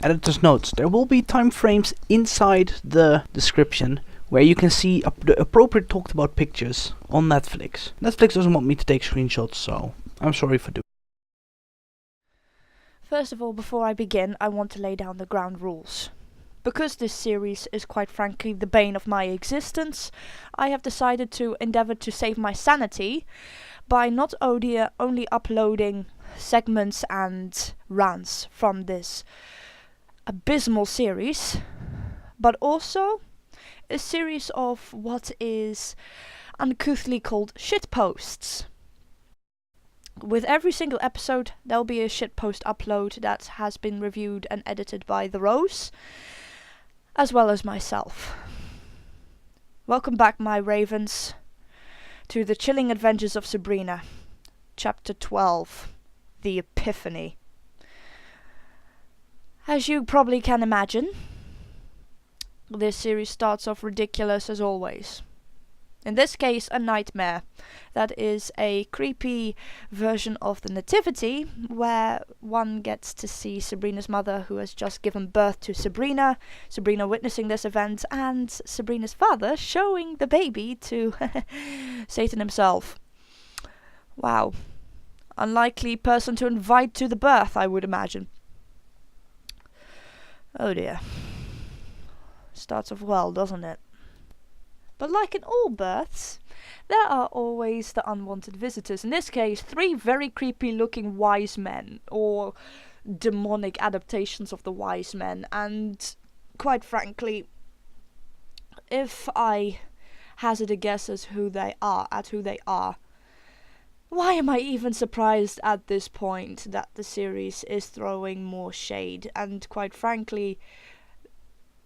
Editor's notes, there will be time frames inside the description where you can see the appropriate talked about pictures on Netflix. Netflix doesn't want me to take screenshots, so I'm sorry for doing. First of all, before I begin, I want to lay down the ground rules. Because this series is quite frankly the bane of my existence, I have decided to endeavour to save my sanity by not only uploading segments and rants from this abysmal series, but also a series of what is uncouthly called shitposts. With every single episode, there'll be a shitpost upload that has been reviewed and edited by the Rose, as well as myself. Welcome back, my ravens, to the chilling adventures of Sabrina, Chapter 12, The Epiphany. As you probably can imagine, this series starts off ridiculous as always. In this case, a nightmare. That is a creepy version of the Nativity, where one gets to see Sabrina's mother, who has just given birth to Sabrina, Sabrina witnessing this event, and Sabrina's father showing the baby to Satan himself. Wow. Unlikely person to invite to the birth, I would imagine. Oh dear. Starts off well, doesn't it? But like in all births, there are always the unwanted visitors. In this case, 3 very creepy looking wise men, or demonic adaptations of the wise men. And quite frankly, if I hazard a guess at who they are, why am I even surprised at this point that the series is throwing more shade? And quite frankly,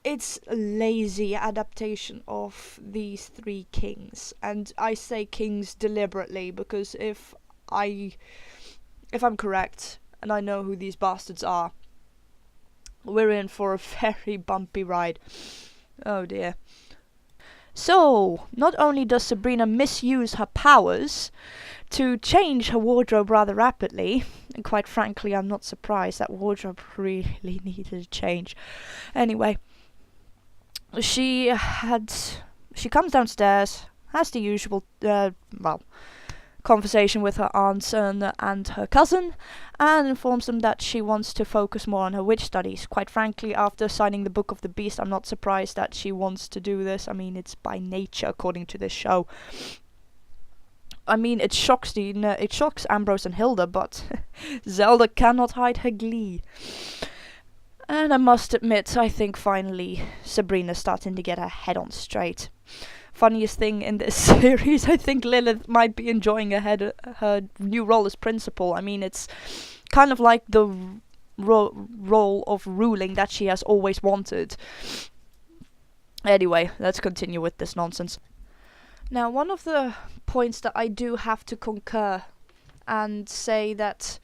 it's a lazy adaptation of these 3 kings. And I say kings deliberately, because if I'm correct, and I know who these bastards are, we're in for a very bumpy ride. Oh dear. So, not only does Sabrina misuse her powers to change her wardrobe rather rapidly, and quite frankly I'm not surprised, that wardrobe really needed a change. Anyway, she comes downstairs, has the usual conversation with her aunts and her cousin, and informs them that she wants to focus more on her witch studies. Quite frankly, after signing the Book of the Beast, I'm not surprised that she wants to do this. I mean, it's by nature, according to this show. I mean, it shocks Ambrose and Hilda, but Zelda cannot hide her glee. And I must admit, I think finally Sabrina's starting to get her head on straight. Funniest thing in this series, I think Lilith might be enjoying her new role as principal. I mean, it's kind of like the role of ruling that she has always wanted. Anyway, let's continue with this nonsense. Now, one of the points that I do have to concur and say that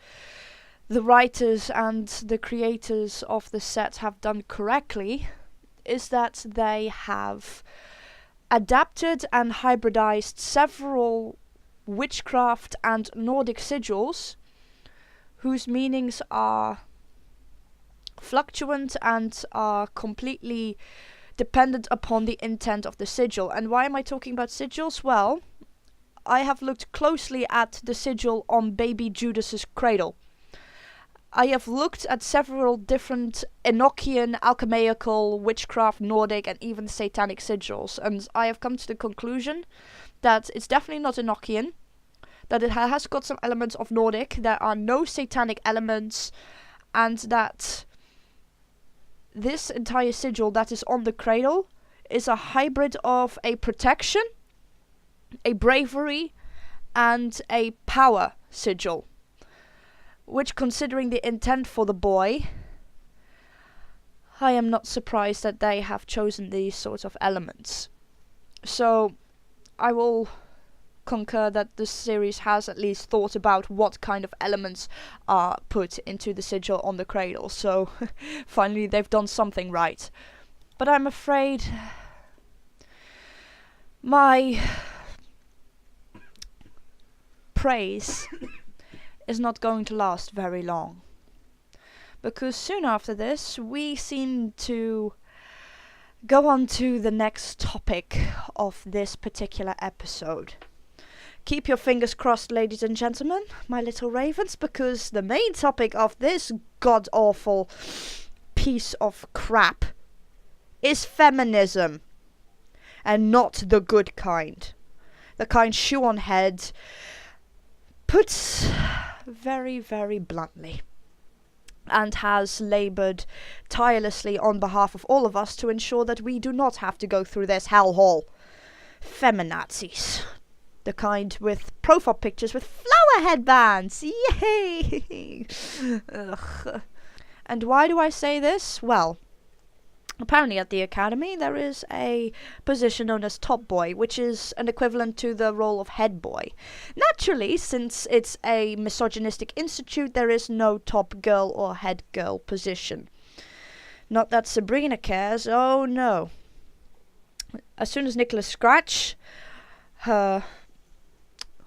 the writers and the creators of the set have done correctly is that they have adapted and hybridized several witchcraft and Nordic sigils whose meanings are fluctuant and are completely dependent upon the intent of the sigil. And why am I talking about sigils? Well, I have looked closely at the sigil on baby Judas's cradle. I have looked at several different Enochian, alchemical, witchcraft, Nordic, and even satanic sigils, and I have come to the conclusion that it's definitely not Enochian, that it has got some elements of Nordic, there are no satanic elements, and that this entire sigil that is on the cradle is a hybrid of a protection, a bravery, and a power sigil. Which, considering the intent for the boy, I am not surprised that they have chosen these sorts of elements. So, I will concur that the series has at least thought about what kind of elements are put into the sigil on the cradle. So, finally they've done something right. But I'm afraid my praise is not going to last very long. because soon after this we seem to go on to the next topic of this particular episode. Keep your fingers crossed, ladies and gentlemen, my little ravens, because the main topic of this god-awful piece of crap is feminism. And not the good kind. The kind Shoe Head puts very, very bluntly. And has laboured tirelessly on behalf of all of us to ensure that we do not have to go through this hellhole. Feminazis. The kind with profile pictures with flower headbands. Yay! Ugh. And why do I say this? Well, apparently at the academy there is a position known as top boy, which is an equivalent to the role of head boy. Naturally, since it's a misogynistic institute, there is no top girl or head girl position. Not that Sabrina cares, oh no. As soon as Nicholas Scratch, her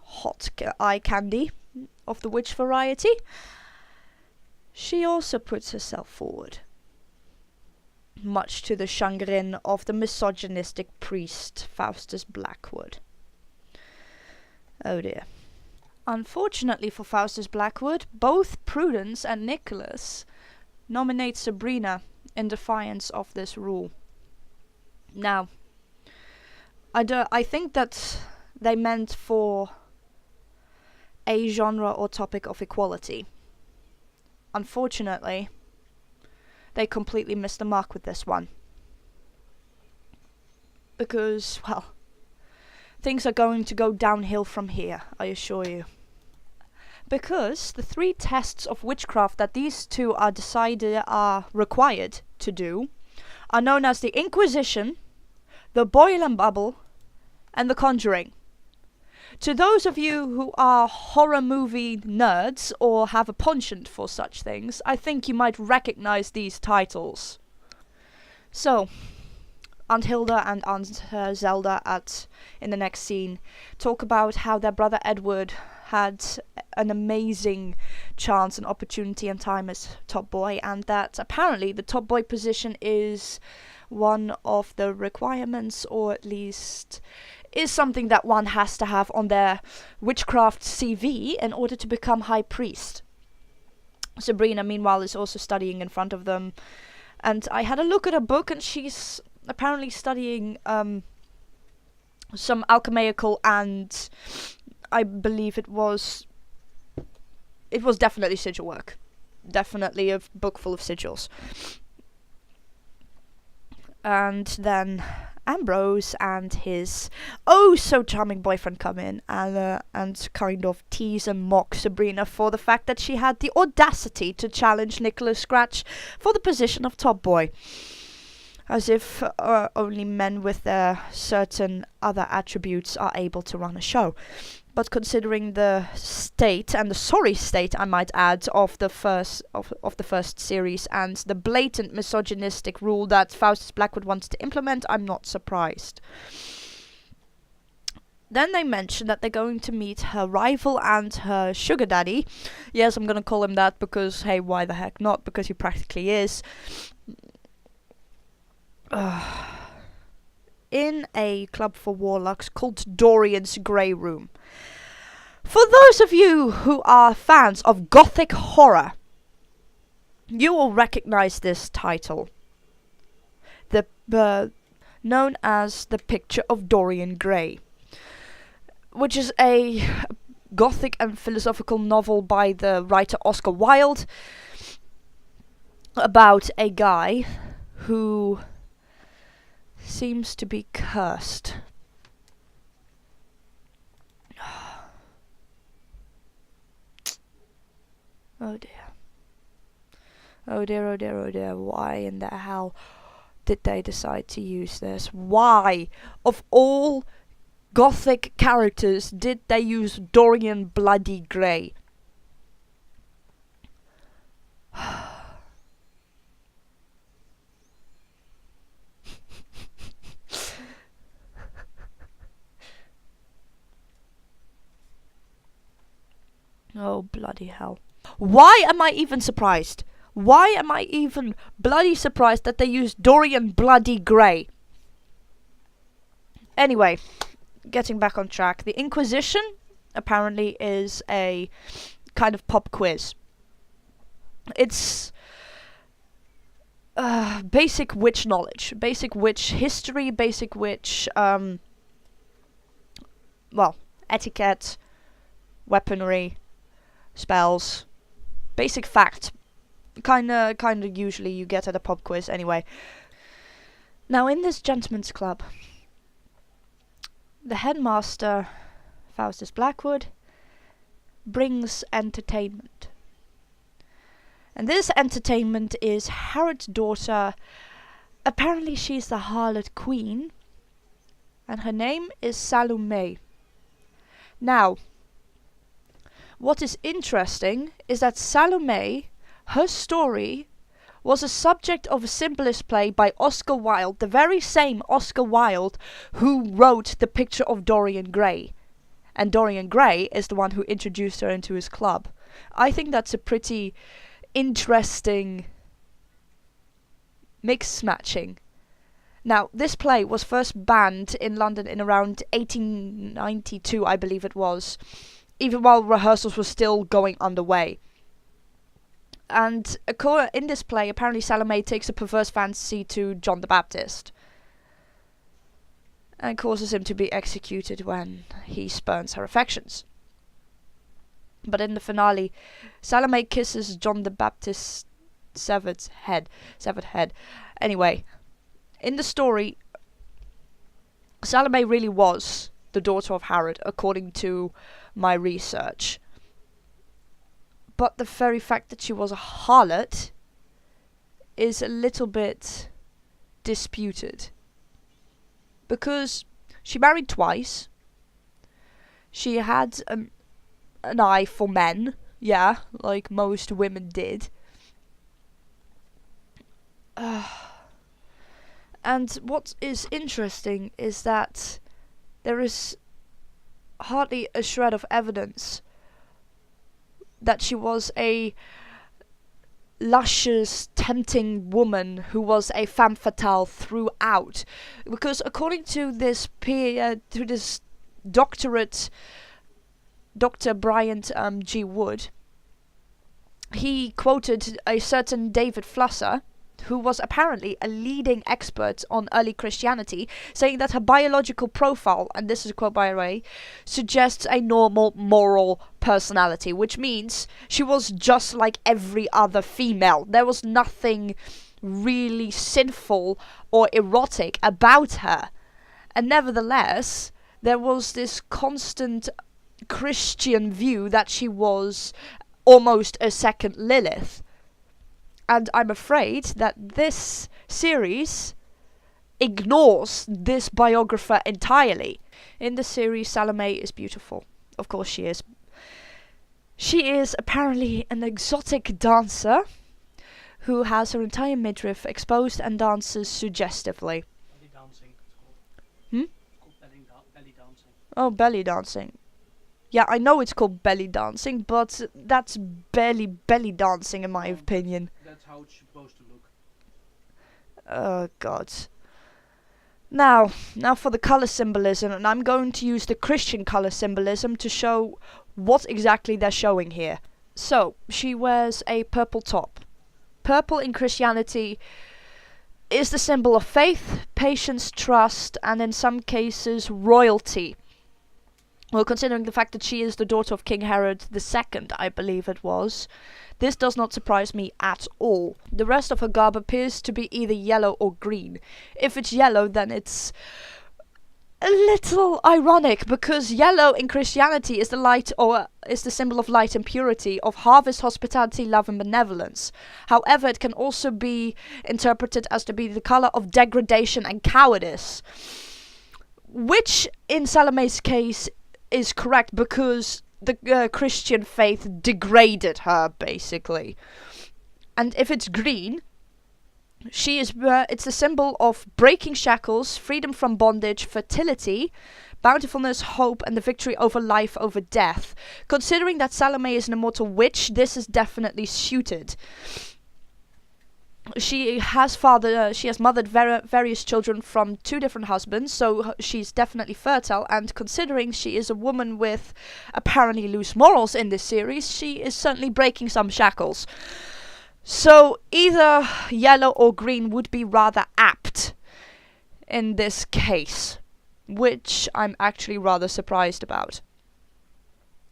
hot eye candy of the witch variety, she also puts herself forward. Much to the chagrin of the misogynistic priest, Faustus Blackwood. Oh dear. Unfortunately for Faustus Blackwood, both Prudence and Nicholas nominate Sabrina in defiance of this rule. Now, I think that they meant for a genre or topic of equality. Unfortunately, they completely missed the mark with this one. Because, well, things are going to go downhill from here, I assure you. Because the 3 tests of witchcraft that these two are required to do are known as the Inquisition, the Boil and Bubble, and the Conjuring. To those of you who are horror movie nerds or have a penchant for such things, I think you might recognize these titles. So, Aunt Hilda and Aunt Zelda in the next scene talk about how their brother Edward had an amazing chance and opportunity and time as top boy, and that apparently the top boy position is one of the requirements, or at least is something that one has to have on their witchcraft CV in order to become high priest. Sabrina, meanwhile, is also studying in front of them, and I had a look at her book, and she's apparently studying some alchemical, and I believe it was definitely sigil work. Definitely a book full of sigils. And then Ambrose and his oh so charming boyfriend come in and kind of tease and mock Sabrina for the fact that she had the audacity to challenge Nicholas Scratch for the position of top boy. As if only men with their certain other attributes are able to run a show. But considering the state, and the sorry state I might add, of the first series, and the blatant misogynistic rule that Faustus Blackwood wants to implement, I'm not surprised. Then they mention that they're going to meet her rival and her sugar daddy. Yes, I'm going to call him that because, hey, why the heck not? Because he practically is. In a club for warlocks called Dorian's Grey Room. For those of you who are fans of gothic horror, you will recognize this title. Known as The Picture of Dorian Gray, which is a gothic and philosophical novel by the writer Oscar Wilde about a guy who seems to be cursed. Oh dear. Oh dear, oh dear, oh dear. Why in the hell did they decide to use this? Why, of all gothic characters, did they use Dorian Bloody Grey? Oh, bloody hell. Why am I even surprised? Why am I even bloody surprised that they used Dorian bloody Grey? Anyway, getting back on track. The Inquisition apparently is a kind of pop quiz. It's basic witch knowledge, basic witch history, basic witch, etiquette, weaponry, spells, basic fact. Kinda usually you get at a pub quiz anyway. Now in this gentleman's club, the headmaster, Faustus Blackwood, brings entertainment. And this entertainment is Harrod's daughter. Apparently she's the harlot queen, and her name is Salome. Now, what is interesting is that Salome, her story, was a subject of a symbolist play by Oscar Wilde, the very same Oscar Wilde who wrote The Picture of Dorian Gray. And Dorian Gray is the one who introduced her into his club. I think that's a pretty interesting mix matching. Now, this play was first banned in London in around 1892, I believe it was, even while rehearsals were still going underway. And in this play, apparently Salome takes a perverse fancy to John the Baptist and causes him to be executed when he spurns her affections. But in the finale, Salome kisses John the Baptist's severed head. Anyway, in the story, Salome really was the daughter of Harrod, according to my research. But the very fact that she was a harlot is a little bit disputed. Because she married twice. She had an eye for men. Yeah, like most women did. And what is interesting is that there is hardly a shred of evidence that she was a luscious, tempting woman who was a femme fatale throughout. Because according to this doctorate, Dr. Bryant G. Wood, he quoted a certain David Flusser, who was apparently a leading expert on early Christianity, saying that her biological profile, and this is a quote by the way, suggests a normal moral personality, which means she was just like every other female. There was nothing really sinful or erotic about her. And nevertheless, there was this constant Christian view that she was almost a second Lilith. And I'm afraid that this series ignores this biographer entirely. In the series, Salome is beautiful. Of course she is. She is apparently an exotic dancer who has her entire midriff exposed and dances suggestively. Belly dancing, it's called. Hmm? It's called belly dancing. Oh, belly dancing. Yeah, I know it's called belly dancing, but that's barely belly dancing in my opinion. That's how it's supposed to look. Oh, God. Now for the color symbolism, and I'm going to use the Christian color symbolism to show what exactly they're showing here. So, she wears a purple top. Purple in Christianity is the symbol of faith, patience, trust, and in some cases, royalty. Well, considering the fact that she is the daughter of King Herod II, I believe it was, this does not surprise me at all. The rest of her garb appears to be either yellow or green. If it's yellow, then it's a little ironic, because yellow in Christianity is the light, or is the symbol of light and purity, of harvest, hospitality, love and benevolence. However, it can also be interpreted as to be the color of degradation and cowardice, which in Salome's case is correct, because the Christian faith degraded her, basically. And if it's green, she is it's the symbol of breaking shackles, freedom from bondage, fertility, bountifulness, hope, and the victory over life over death. Considering that Salome is an immortal witch, this is definitely suited. she has mothered various children from 2 different husbands, so she's definitely fertile, and considering she is a woman with apparently loose morals in this series, she is certainly breaking some shackles. So either yellow or green would be rather apt in this case, which I'm actually rather surprised about.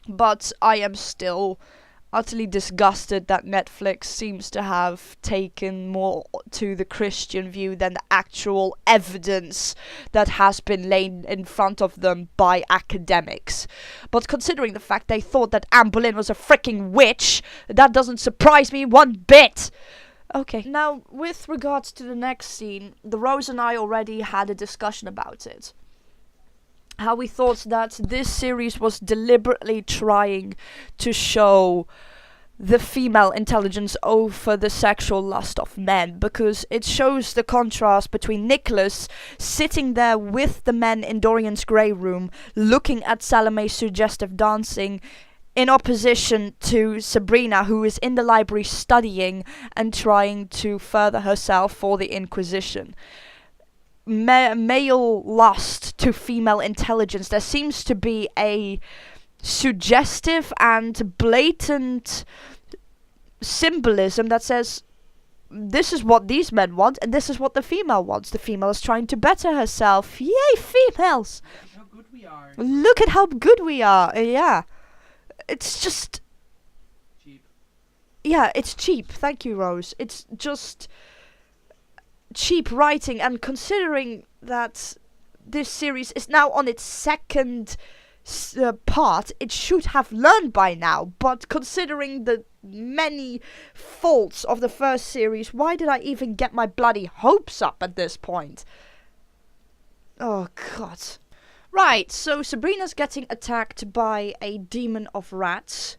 But I am still utterly disgusted that Netflix seems to have taken more to the Christian view than the actual evidence that has been laid in front of them by academics. But considering the fact they thought that Anne Boleyn was a freaking witch, that doesn't surprise me one bit. Okay, now with regards to the next scene, the Rose and I already had a discussion about it. How we thought that this series was deliberately trying to show the female intelligence over the sexual lust of men, because it shows the contrast between Nicholas sitting there with the men in Dorian's grey room, looking at Salome's suggestive dancing, in opposition to Sabrina, who is in the library studying and trying to further herself for the Inquisition. Male lust to female intelligence. There seems to be a suggestive and blatant symbolism that says this is what these men want and this is what the female wants. The female is trying to better herself. Yay, females! Look how good we are. Look at how good we are. Yeah. It's just Cheap. Yeah, it's cheap. Thank you, Rose. It's just cheap writing, and considering that this series is now on its second part, it should have learned by now, but considering the many faults of the first series, why did I even get my bloody hopes up at this point? Oh god. Right, so Sabrina's getting attacked by a demon of rats.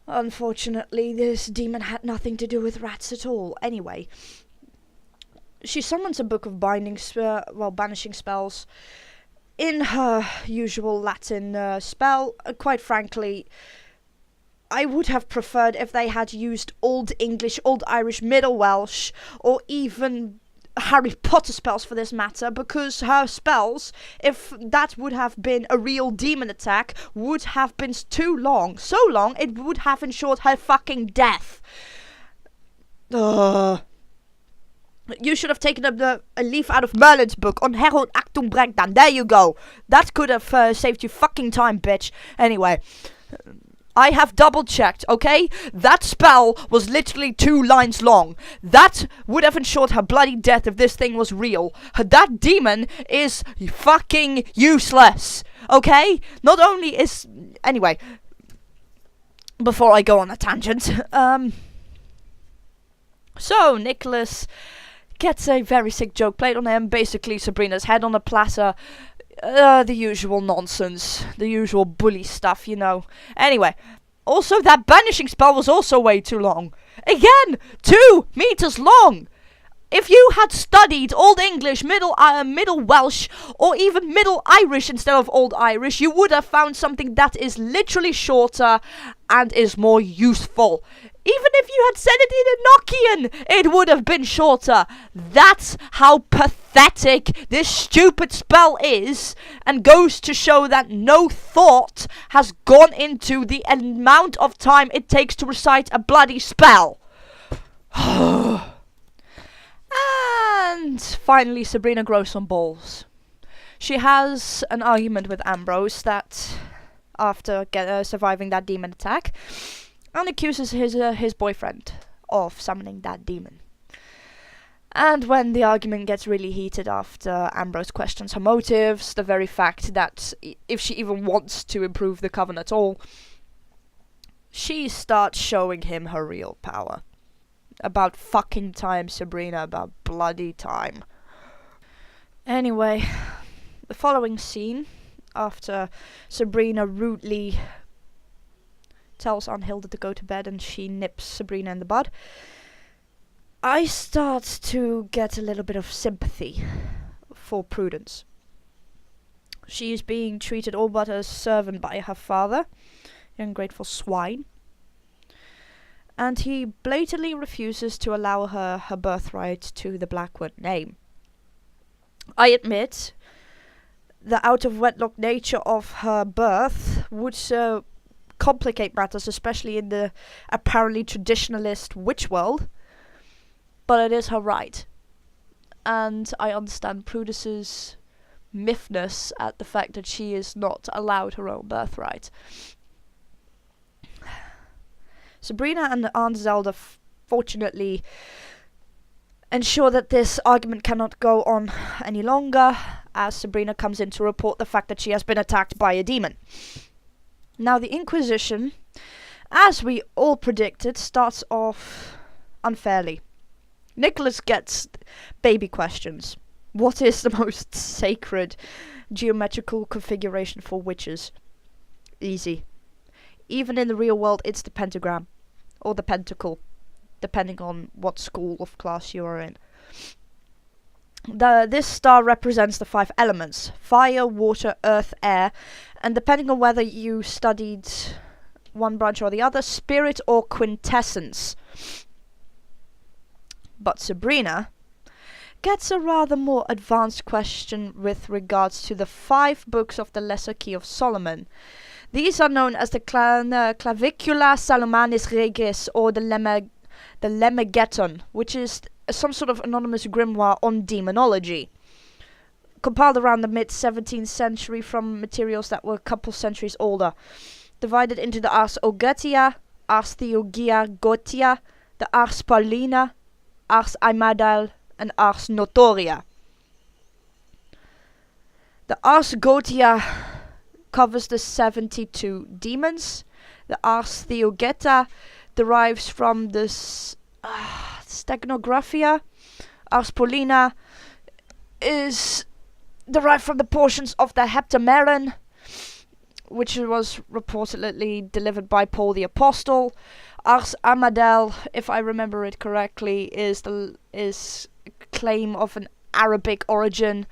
Unfortunately, this demon had nothing to do with rats at all. Anyway, she summons a book of banishing spells in her usual Latin spell. Quite frankly, I would have preferred if they had used Old English, Old Irish, Middle Welsh, or even Harry Potter spells for this matter, because her spells, if that would have been a real demon attack, would have been too long. So long, it would have ensured her fucking death. You should have taken up a leaf out of Merlin's book on Herald Actum Breakdown. There you go. That could have saved you fucking time, bitch. Anyway, I have double checked, okay? That spell was literally 2 lines long. That would have ensured her bloody death if this thing was real. That demon is fucking useless, okay? Not only is... Anyway, before I go on a tangent, so Nicholas gets a very sick joke played on him. Basically, Sabrina's head on a platter. The usual nonsense. The usual bully stuff, you know. Anyway, also that banishing spell was also way too long. Again, 2 meters long. If you had studied Old English, Middle Welsh, or even Middle Irish instead of Old Irish, you would have found something that is literally shorter and is more useful. Even if you had said it in Enochian, it would have been shorter. That's how pathetic this stupid spell is, and goes to show that no thought has gone into the amount of time it takes to recite a bloody spell. And finally, Sabrina grows some balls. She has an argument with Ambrose that after surviving that demon attack, and accuses his boyfriend of summoning that demon. And when the argument gets really heated after Ambrose questions her motives, the very fact that if she even wants to improve the coven at all, she starts showing him her real power. About fucking time, Sabrina, about bloody time. Anyway, the following scene, after Sabrina rudely tells Aunt to go to bed and she nips Sabrina in the bud, I start to get a little bit of sympathy for Prudence. She is being treated all but as a servant by her father, an ungrateful swine. and he blatantly refuses to allow her birthright to the Blackwood name. I admit the out-of-wedlock nature of her birth would complicate matters, especially in the apparently traditionalist witch world, but it is her right. And I understand Prudis's miffness at the fact that she is not allowed her own birthright. Sabrina and Aunt Zelda fortunately ensure that this argument cannot go on any longer, as Sabrina comes in to report the fact that she has been attacked by a demon. Now the Inquisition, as we all predicted, starts off unfairly. Nicholas gets baby questions. What is the most sacred geometrical configuration for witches? Easy. Even in the real world, it's the pentagram. Or the pentacle, depending on what school of class you are in. This star represents the 5 elements: fire, water, earth, air, and depending on whether you studied one branch or the other, spirit or quintessence. But Sabrina gets a rather more advanced question with regards to the 5 books of the Lesser Key of Solomon. These are known as the Clavicula Salomanis Regis, or the Lemmegeton, which is some sort of anonymous grimoire on demonology, compiled around the mid-17th century from materials that were a couple centuries older, divided into the Ars Ogetia, Ars Theurgia Gotia, the Ars Paulina, Ars Aimadal, and Ars Notoria. The Ars Gotia covers the 72 demons. The Ars Theurgeta derives from the Stegnographia. Ars Paulina is derived from the portions of the Heptameron, which was reportedly delivered by Paul the Apostle. Ars Amadel, if I remember it correctly, is claim of an Arabic origin.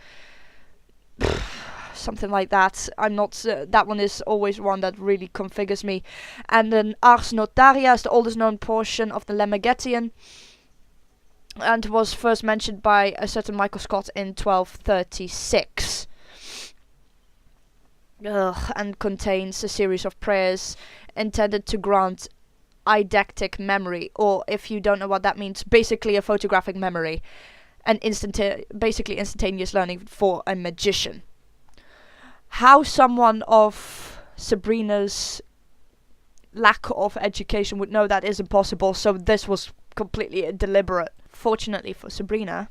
Something like that. I'm not. That one is always one that really configures me. And then Ars Notaria is the oldest known portion of the Lemmegetion, and was first mentioned by a certain Michael Scott in 1236. And contains a series of prayers intended to grant eidectic memory, or if you don't know what that means, basically a photographic memory, and basically instantaneous learning for a magician. How someone of Sabrina's lack of education would know that is impossible, so this was completely deliberate. Fortunately for Sabrina,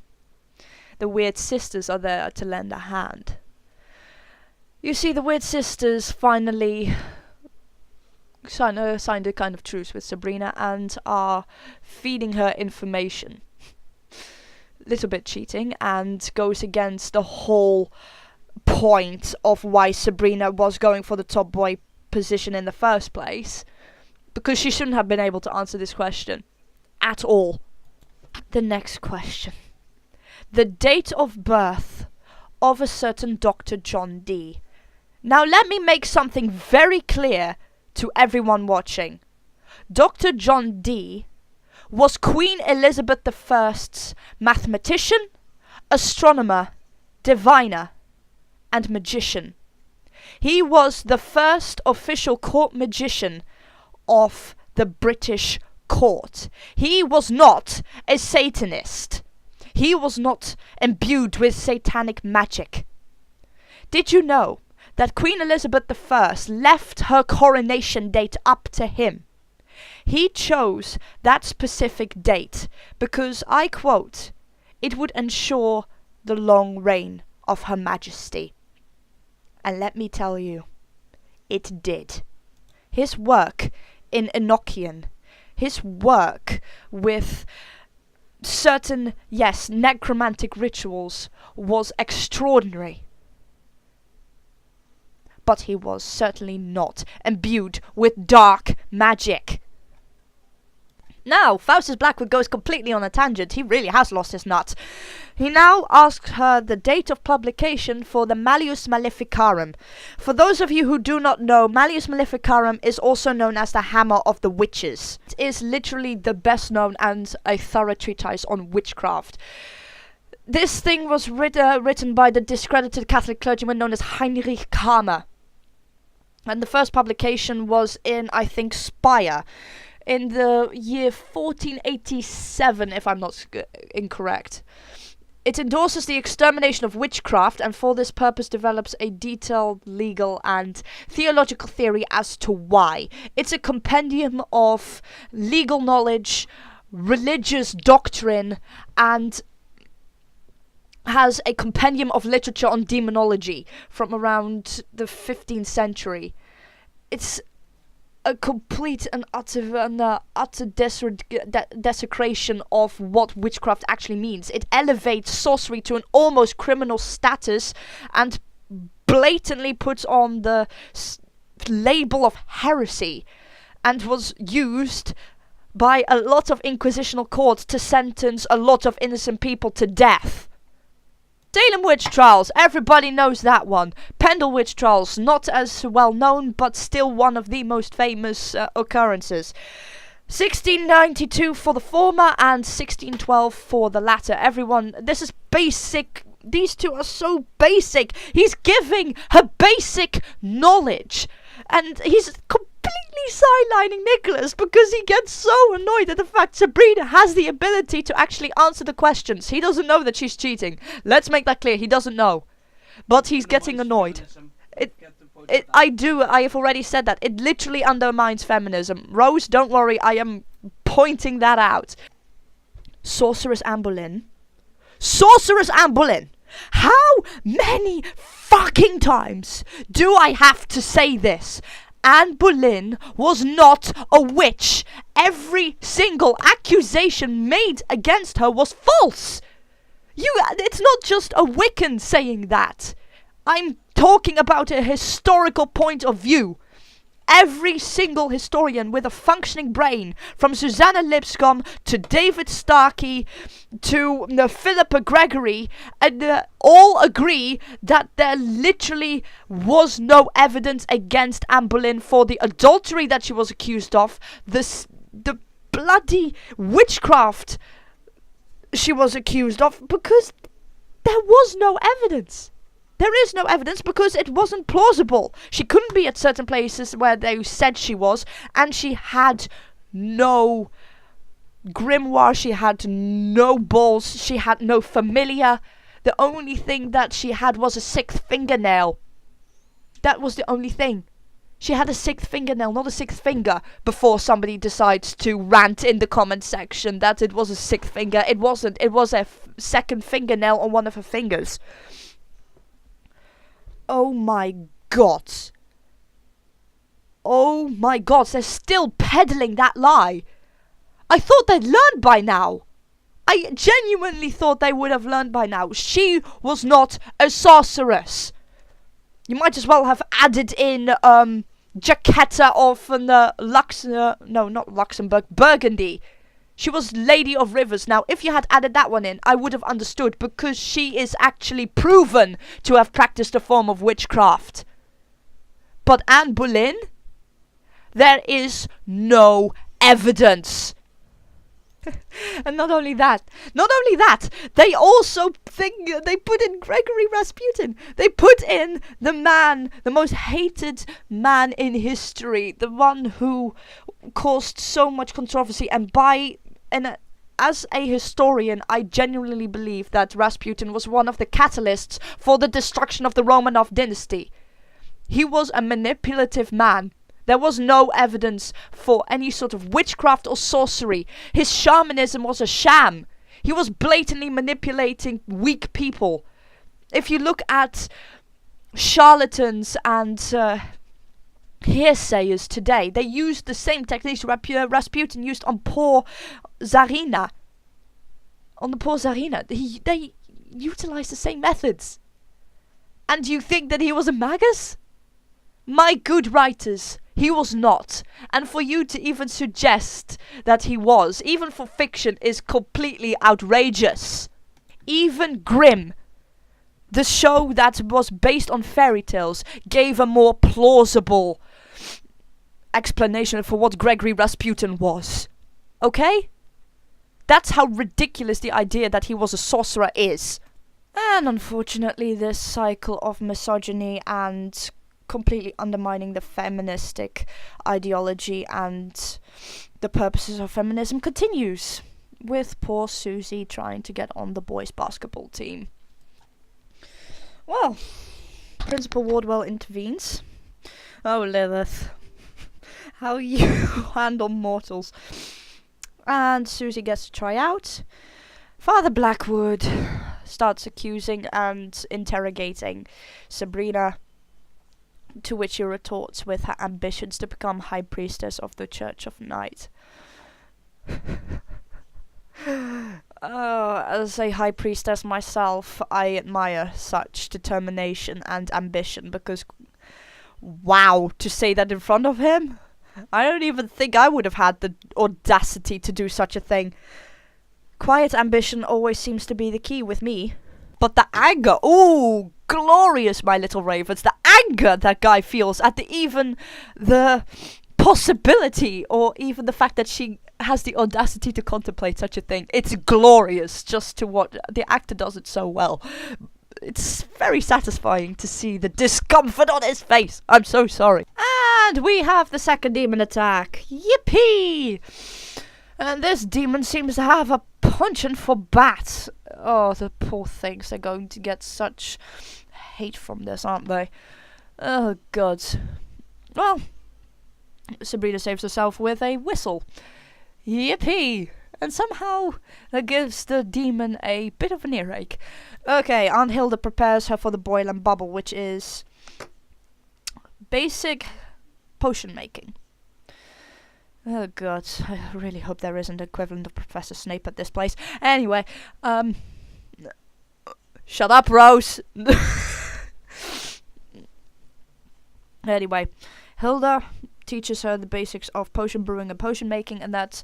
the Weird Sisters are there to lend a hand. You see, the Weird Sisters finally signed a kind of truce with Sabrina and are feeding her information. Little bit cheating, and goes against the whole point of why Sabrina was going for the top boy position in the first place, because she shouldn't have been able to answer this question at all. The next question: the date of birth of a certain Dr. John Dee. Now let me make something very clear to everyone watching. Dr. John Dee was Queen Elizabeth I's mathematician, astronomer, diviner, and magician. He was the first official court magician of the British court. He was not a Satanist. He was not imbued with satanic magic. Did you know that Queen Elizabeth I left her coronation date up to him? He chose that specific date because, I quote, "it would ensure the long reign of Her Majesty." And let me tell you, it did. His work in Enochian, his work with certain, yes, necromantic rituals was extraordinary. But he was certainly not imbued with dark magic. Now, Faustus Blackwood goes completely on a tangent. He really has lost his nut. He now asks her the date of publication for the Malleus Maleficarum. For those of you who do not know, Malleus Maleficarum is also known as the Hammer of the Witches. It is literally the best known and a thorough treatise on witchcraft. This thing was written by the discredited Catholic clergyman known as Heinrich Kramer. And the first publication was in, I think, Speyer, in the year 1487, if I'm not incorrect. It endorses the extermination of witchcraft, and for this purpose develops a detailed legal and theological theory as to why. It's a compendium of legal knowledge, religious doctrine, and has a compendium of literature on demonology from around the 15th century. It's a complete and utter desecration of what witchcraft actually means. It elevates sorcery to an almost criminal status and blatantly puts on the label of heresy, and was used by a lot of inquisitional courts to sentence a lot of innocent people to death. Salem witch trials, everybody knows that one. Pendle witch trials, not as well known, but still one of the most famous occurrences. 1692 for the former and 1612 for the latter. Everyone, this is basic. These two are so basic. He's giving her basic knowledge, and he's completely sidelining Nicholas because he gets so annoyed at the fact Sabrina has the ability to actually answer the questions. He doesn't know that she's cheating. Let's make that clear. He doesn't know, but he's getting annoyed. I have already said that. It literally undermines feminism. Rose, don't worry. I am pointing that out. Sorceress Anne Boleyn. Sorceress Anne Boleyn. How many fucking times do I have to say this? Anne Boleyn was not a witch. Every single accusation made against her was false. It's not just a Wiccan saying that. I'm talking about a historical point of view. Every single historian with a functioning brain, from Susanna Lipscomb to David Starkey to Philippa Gregory, and all agree that there literally was no evidence against Anne Boleyn for the adultery that she was accused of, the bloody witchcraft she was accused of, because there was no evidence. There is no evidence because it wasn't plausible. She couldn't be at certain places where they said she was, and she had no grimoire, she had no balls, she had no familiar. The only thing that she had was a sixth fingernail. That was the only thing. She had a sixth fingernail, not a sixth finger, before somebody decides to rant in the comment section that it was a sixth finger. It wasn't. It was a second fingernail on one of her fingers. Oh my god. Oh my god, they're still peddling that lie. I thought they'd learned by now. I genuinely thought they would have learned by now. She was not a sorceress. You might as well have added in Jacquetta of Burgundy. She was Lady of Rivers. Now, if you had added that one in, I would have understood, because she is actually proven to have practiced a form of witchcraft. But Anne Boleyn? There is no evidence. And not only that, they also they put in Gregory Rasputin. They put in the man, the most hated man in history, the one who caused so much controversy, and as a historian, I genuinely believe that Rasputin was one of the catalysts for the destruction of the Romanov dynasty. He was a manipulative man. There was no evidence for any sort of witchcraft or sorcery. His shamanism was a sham. He was blatantly manipulating weak people. If you look at charlatans and hearsayers today, they use the same techniques Rasputin used on poor Tsarina. On the poor Tsarina. They utilized the same methods. And you think that he was a magus? My good writers, He was not. And for you to even suggest that he was, even for fiction, is completely outrageous. Even Grimm, the show that was based on fairy tales, gave a more plausible explanation for what Gregory Rasputin was. Okay? That's how ridiculous the idea that he was a sorcerer is. And unfortunately, this cycle of misogyny and completely undermining the feministic ideology and the purposes of feminism continues, with poor Susie trying to get on the boys' basketball team. Well, Principal Wardwell intervenes. Oh, Lilith, how you handle mortals. And Susie gets to try out. Father Blackwood starts accusing and interrogating Sabrina, to which she retorts with her ambitions to become High Priestess of the Church of Night. As a High Priestess myself, I admire such determination and ambition, because, wow, to say that in front of him? I don't even think I would have had the audacity to do such a thing. Quiet ambition always seems to be the key with me. But the anger, ooh, glorious, my little ravens. The anger that guy feels at the possibility, or even the fact that she has the audacity to contemplate such a thing. It's glorious, just to what the actor does it so well. It's very satisfying to see the discomfort on his face. I'm so sorry. And we have the second demon attack. Yippee! And this demon seems to have a penchant for bats. Oh, the poor things. They're going to get such hate from this, aren't they? Oh, God. Well, Sabrina saves herself with a whistle. Yippee! And somehow that gives the demon a bit of an earache. Okay, Aunt Hilda prepares her for the boil and bubble, which is basic potion making. Oh god, I really hope there isn't an equivalent of Professor Snape at this place. Anyway, shut up, Rose! Anyway, Hilda teaches her the basics of potion brewing and potion making, and that's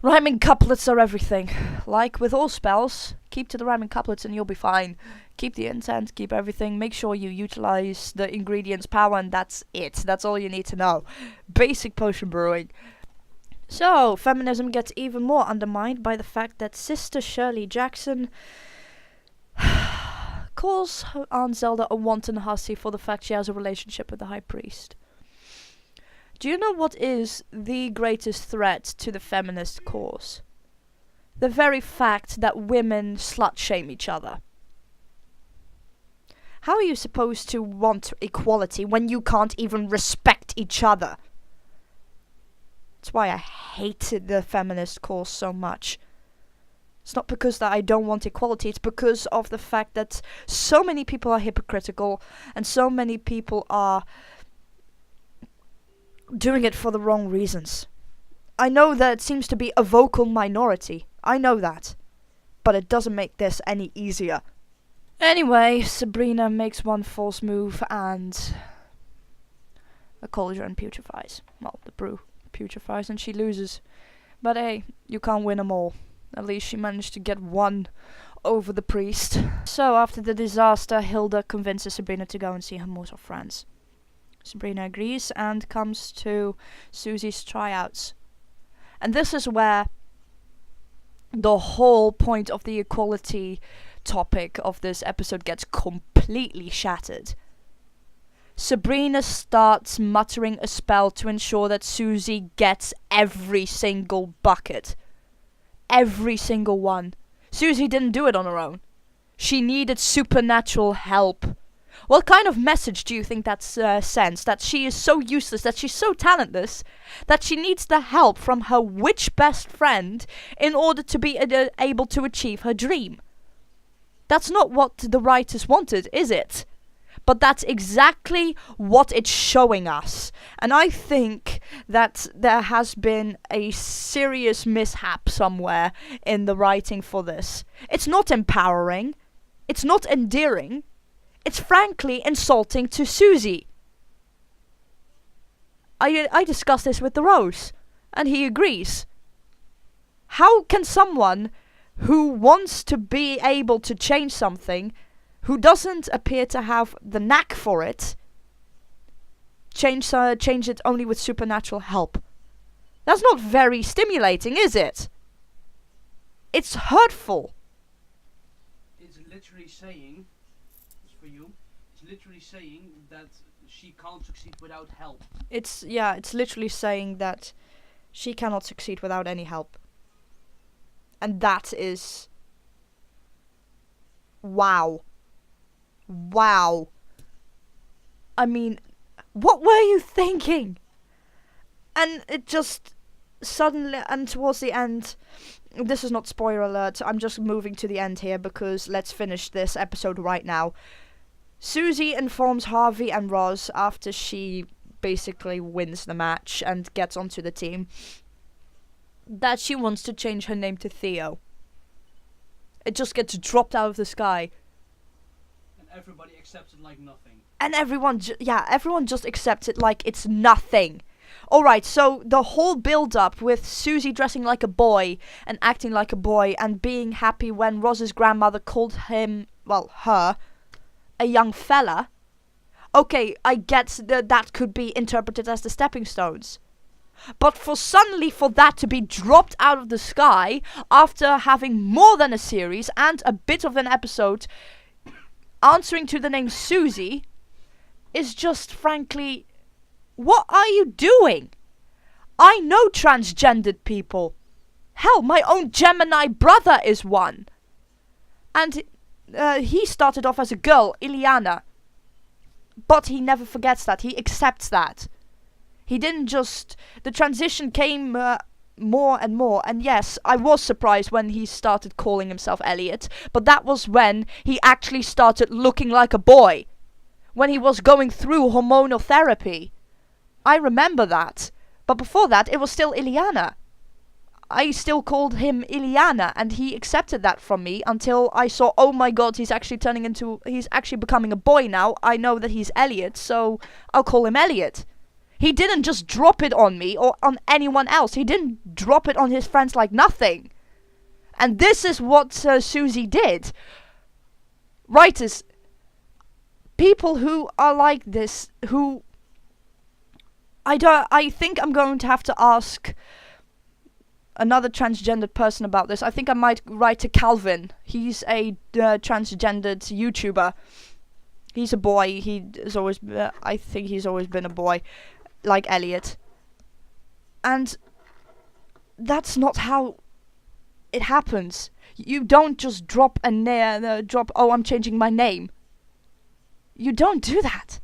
rhyming couplets are everything. Like with all spells, keep to the rhyming couplets and you'll be fine. Keep the intent, keep everything, make sure you utilize the ingredients' power, and that's it. That's all you need to know. Basic potion brewing. So, feminism gets even more undermined by the fact that Sister Shirley Jackson calls her Aunt Zelda a wanton hussy for the fact she has a relationship with the High Priest. Do you know what is the greatest threat to the feminist cause? The very fact that women slut-shame each other. How are you supposed to want equality when you can't even respect each other? That's why I hated the feminist cause so much. It's not because that I don't want equality, it's because of the fact that so many people are hypocritical and so many people are doing it for the wrong reasons. I know that it seems to be a vocal minority. I know that. But it doesn't make this any easier. Anyway, Sabrina makes one false move and the cauldron putrefies. Well, the brew putrefies and she loses. But hey, you can't win them all. At least she managed to get one over the priest. So after the disaster, Hilda convinces Sabrina to go and see her mortal friends. Sabrina agrees and comes to Susie's tryouts. And this is where the whole point of the equality topic of this episode gets completely shattered. Sabrina starts muttering a spell to ensure that Susie gets every single bucket. Every single one. Susie didn't do it on her own. She needed supernatural help. What kind of message do you think that sends? That she is so useless, that she's so talentless, that she needs the help from her witch best friend in order to be able to achieve her dream. That's not what the writers wanted, is it? But that's exactly what it's showing us. And I think that there has been a serious mishap somewhere in the writing for this. It's not empowering. It's not endearing. It's frankly insulting to Susie. I discussed this with the Rose, and he agrees. How can someone who wants to be able to change something, who doesn't appear to have the knack for it, change it only with supernatural help? That's not very stimulating, is it? It's hurtful. It's literally saying, for you, it's literally saying that she can't succeed without help. It's literally saying that she cannot succeed without any help. And that is... wow. Wow. I mean, what were you thinking? And it just suddenly, and towards the end, this is not spoiler alert, I'm just moving to the end here because let's finish this episode right now. Susie informs Harvey and Roz after she basically wins the match and gets onto the team that she wants to change her name to Theo. It just gets dropped out of the sky. And everybody accepts it like nothing. And everyone just accepts it like it's nothing. Alright, so the whole build-up with Susie dressing like a boy and acting like a boy and being happy when Roz's grandmother called him, well, her, a young fella. Okay, I get that could be interpreted as the stepping stones. But for that to be dropped out of the sky after having more than a series and a bit of an episode answering to the name Susie is just frankly... what are you doing? I know transgendered people. Hell, my own Gemini brother is one. And he started off as a girl, Ileana. But he never forgets that. He accepts that. He didn't just... the transition came more and more. And yes, I was surprised when he started calling himself Elliot. But that was when he actually started looking like a boy. When he was going through hormonal therapy. I remember that. But before that, it was still Ileana. I still called him Ileana, and he accepted that from me until I saw, oh my god, he's actually becoming a boy now. I know that he's Elliot, so I'll call him Elliot. He didn't just drop it on me or on anyone else. He didn't drop it on his friends like nothing. And this is what Susie did. Writers, people who are like this, who... I think I'm going to have to ask another transgendered person about this. I think I might write to Calvin. He's a transgendered YouTuber. He's a boy. I think he's always been a boy, like Elliot. And that's not how it happens. You don't just drop oh, I'm changing my name. You don't do that.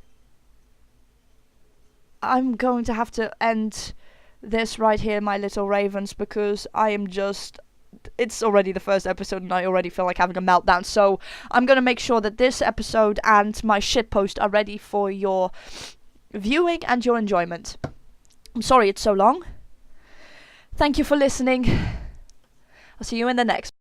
I'm going to have to end this right here, my little ravens, because I am just... it's already the first episode and I already feel like having a meltdown. So I'm going to make sure that this episode and my shitpost are ready for your viewing and your enjoyment. I'm sorry it's so long. Thank you for listening. I'll see you in the next.